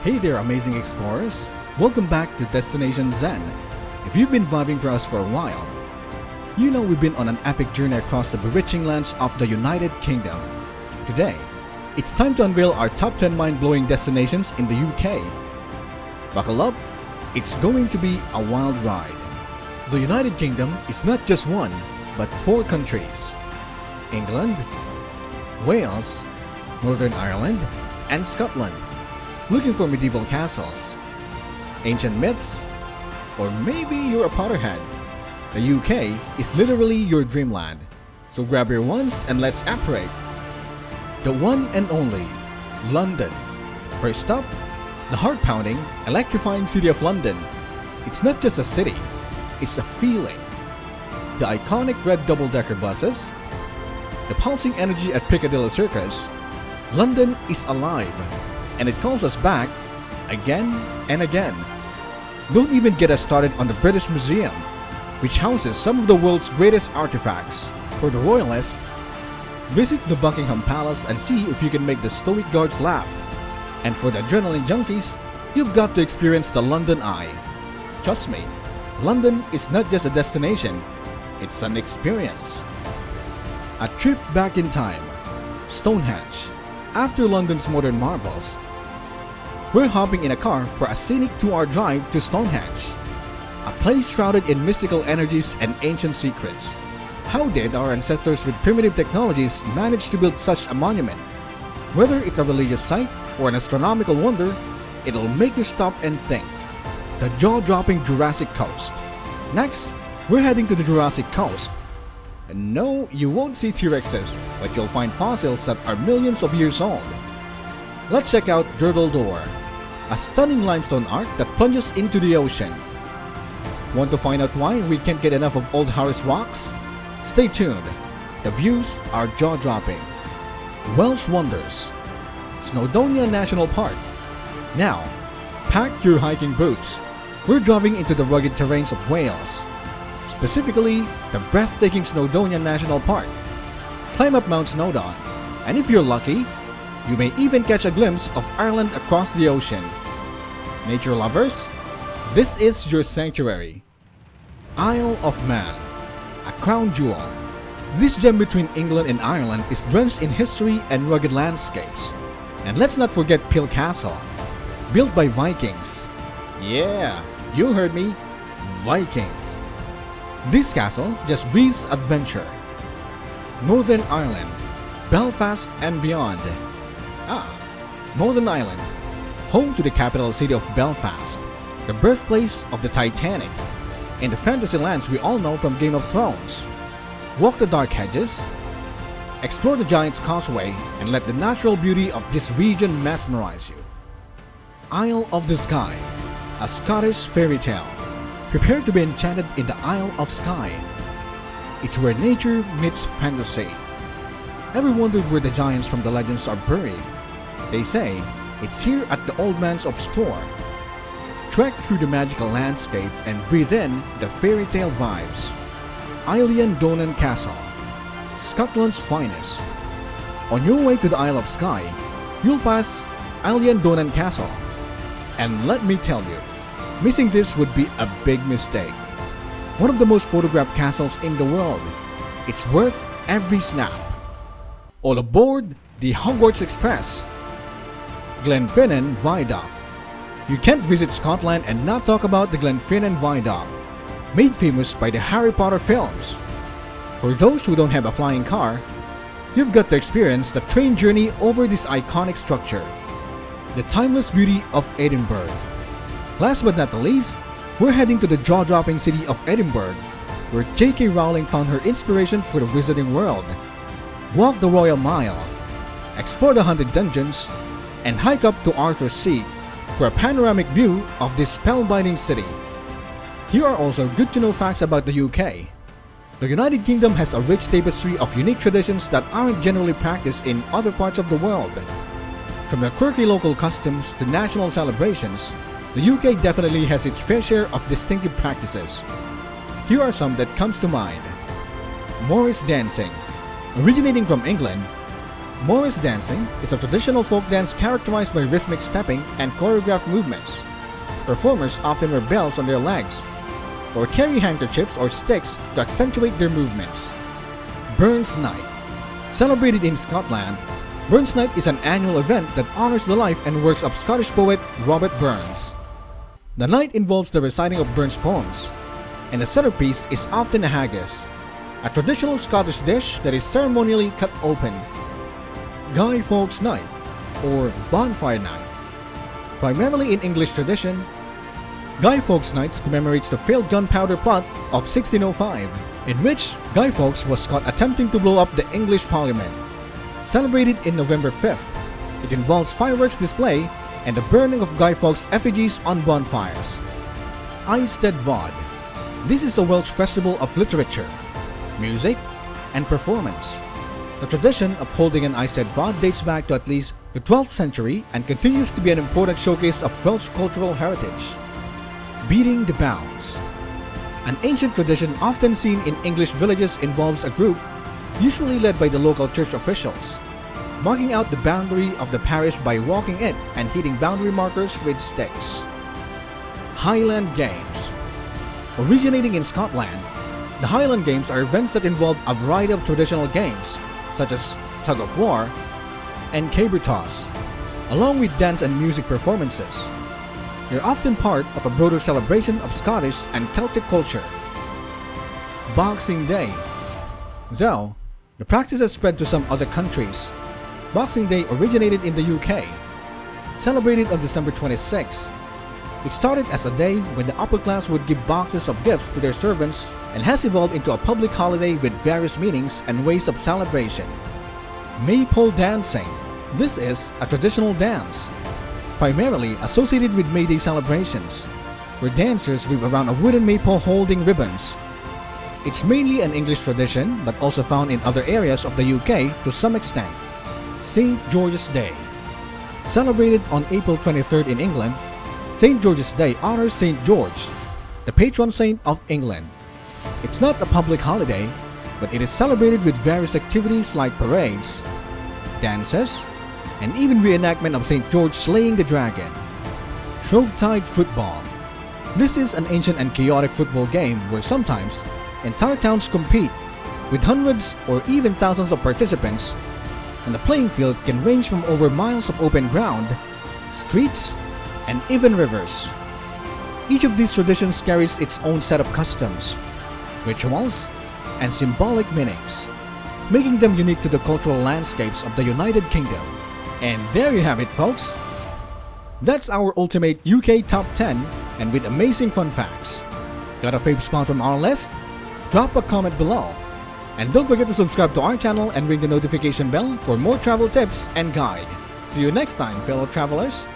Hey there, amazing explorers! Welcome back to Destination Zen. If you've been vibing for us for a while, you know we've been on an epic journey across the bewitching lands of the United Kingdom. Today, it's time to unveil our top 10 mind-blowing destinations in the UK. Buckle up, it's going to be a wild ride. The United Kingdom is not just one, but 4 countries: England, Wales, Northern Ireland, and Scotland. Looking for medieval castles, ancient myths, or maybe you're a Potterhead? The UK is literally your dreamland, so grab your ones and let's apparate. The one and only London. First up, the heart-pounding, electrifying city of London. It's not just a city, it's a feeling. The iconic red double-decker buses, the pulsing energy at Piccadilly Circus. London is alive, and it calls us back again and again. Don't even get us started on the British Museum, which houses some of the world's greatest artifacts. For the royalists, visit the Buckingham Palace and see if you can make the stoic guards laugh. And for the adrenaline junkies, you've got to experience the London Eye. Trust me, London is not just a destination, it's an experience. A trip back in time. Stonehenge. After London's modern marvels, we're hopping in a car for a scenic 2-hour drive to Stonehenge, a place shrouded in mystical energies and ancient secrets. How did our ancestors with primitive technologies manage to build such a monument? Whether it's a religious site or an astronomical wonder, it'll make you stop and think. The jaw-dropping Jurassic Coast. Next, we're heading to the Jurassic Coast. And no, you won't see T-Rexes, but you'll find fossils that are millions of years old. Let's check out Girdle Door, a stunning limestone arch that plunges into the ocean. Want to find out why we can't get enough of Old Harris rocks? Stay tuned, the views are jaw-dropping. Welsh Wonders, Snowdonia National Park. Now, pack your hiking boots. We're driving into the rugged terrains of Wales, specifically the breathtaking Snowdonia National Park. Climb up Mount Snowdon, and if you're lucky, you may even catch a glimpse of Ireland across the ocean. Nature lovers, this is your sanctuary. Isle of Man, a crown jewel. This gem between England and Ireland is drenched in history and rugged landscapes. And let's not forget Peel Castle, built by Vikings. Yeah, you heard me, Vikings. This castle just breathes adventure. Northern Ireland, Belfast and beyond. Northern Ireland, home to the capital city of Belfast, the birthplace of the Titanic, and the fantasy lands we all know from Game of Thrones. Walk the dark hedges, explore the Giant's Causeway, and let the natural beauty of this region mesmerize you. Isle of the Skye, a Scottish fairy tale. Prepare to be enchanted in the Isle of Skye. It's where nature meets fantasy. Ever wondered where the giants from the legends are buried? They say it's here at the Old Man's Up store. Trek through the magical landscape and breathe in the fairy tale vibes. Eilean Donan Castle, Scotland's finest. On your way to the Isle of Skye, you'll pass Eilean Donan Castle. And let me tell you, missing this would be a big mistake. One of the most photographed castles in the world. It's worth every snap. All aboard the Hogwarts Express. Glenfinnan Viaduct. You can't visit Scotland and not talk about the Glenfinnan Viaduct, made famous by the Harry Potter films. For those who don't have a flying car, you've got to experience the train journey over this iconic structure. The timeless beauty of Edinburgh. Last but not the least, we're heading to the jaw-dropping city of Edinburgh, where J.K. Rowling found her inspiration for the Wizarding World. Walk the Royal Mile, explore the Haunted Dungeons, and hike up to Arthur's Seat for a panoramic view of this spellbinding city. Here are also good-to-know facts about the UK. The United Kingdom has a rich tapestry of unique traditions that aren't generally practiced in other parts of the world. From the quirky local customs to national celebrations, the UK definitely has its fair share of distinctive practices. Here are some that comes to mind. Morris dancing. Originating from England, Morris dancing is a traditional folk dance characterized by rhythmic stepping and choreographed movements. Performers often wear bells on their legs or carry handkerchiefs or sticks to accentuate their movements. Burns Night. Celebrated in Scotland, Burns Night is an annual event that honors the life and works of Scottish poet Robert Burns. The night involves the reciting of Burns poems, and the centerpiece is often a haggis, a traditional Scottish dish that is ceremonially cut open. Guy Fawkes Night, or Bonfire Night. Primarily in English tradition, Guy Fawkes Nights commemorates the failed gunpowder plot of 1605, in which Guy Fawkes was caught attempting to blow up the English Parliament. Celebrated in November 5th, it involves fireworks display and the burning of Guy Fawkes effigies on bonfires. Eisteddfod Vod. This is a Welsh festival of literature, music, and performance. The tradition of holding an Eisteddfod dates back to at least the 12th century and continues to be an important showcase of Welsh cultural heritage. Beating the Bounds. An ancient tradition often seen in English villages involves a group, usually led by the local church officials, marking out the boundary of the parish by walking it and hitting boundary markers with sticks. Highland Games. Originating in Scotland, the Highland Games are events that involve a variety of traditional games, such as tug of war and caber toss, along with dance and music performances. They're often part of a broader celebration of Scottish and Celtic culture. Boxing Day. Though the practice has spread to some other countries, Boxing Day originated in the UK. Celebrated on December 26, it started as a day when the upper class would give boxes of gifts to their servants and has evolved into a public holiday with various meanings and ways of celebration. Maypole Dancing. This is a traditional dance, primarily associated with May Day celebrations, where dancers weave around a wooden maypole holding ribbons. It's mainly an English tradition but also found in other areas of the UK to some extent. St. George's Day. Celebrated on April 23rd in England, St. George's Day honors St. George, the patron saint of England. It's not a public holiday, but it is celebrated with various activities like parades, dances, and even reenactment of St. George slaying the dragon. Shrovetide Football. This is an ancient and chaotic football game where sometimes entire towns compete, with hundreds or even thousands of participants, and the playing field can range from over miles of open ground, streets, and even rivers. Each of these traditions carries its own set of customs, rituals, and symbolic meanings, making them unique to the cultural landscapes of the United Kingdom. And there you have it, folks. That's our ultimate UK Top 10 and with amazing fun facts. Got a fave spot from our list? Drop a comment below. And don't forget to subscribe to our channel and ring the notification bell for more travel tips and guide. See you next time, fellow travelers.